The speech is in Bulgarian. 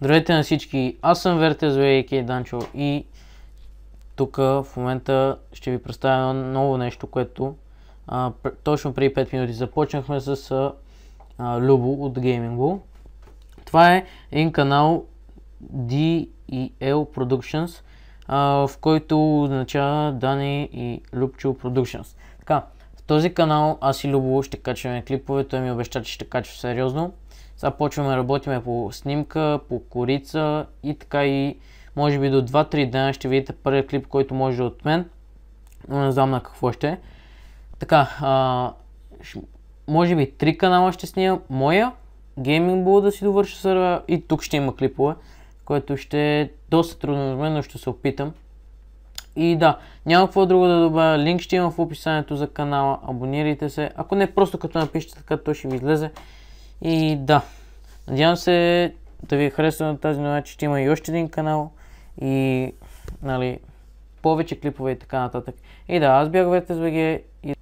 Здравейте на всички, аз съм Vertez a.k.a. Данчо и тук в момента ще ви представя едно ново нещо, което точно преди 5 минути започнахме с Любо от Gaming Bull. Това е един канал DEL Productions, в който означава Дани и Любчо Productions. Така, в този канал аз и Любо ще качваме клипове, той ми обеща, че ще качва сериозно. Сега почваме, работиме по снимка, по корица и така, и може би до 2-3 дена ще видите първият клип, който може да е от мен, но не знам на какво ще е. Така, може би 3 канала ще снимам, моя, Gaming Bull да си довърша сервера и тук ще има клипове, което ще е доста трудно за мен, но ще се опитам. И да, няма какво друго да добавя, линк ще има в описанието за канала, абонирайте се, ако не просто като напишете така, той ще ви излезе. И да, надявам се да ви е харесва на тази новина, че ще има и още един канал и повече клипове и така нататък. И да, аз бях Vertez.bg и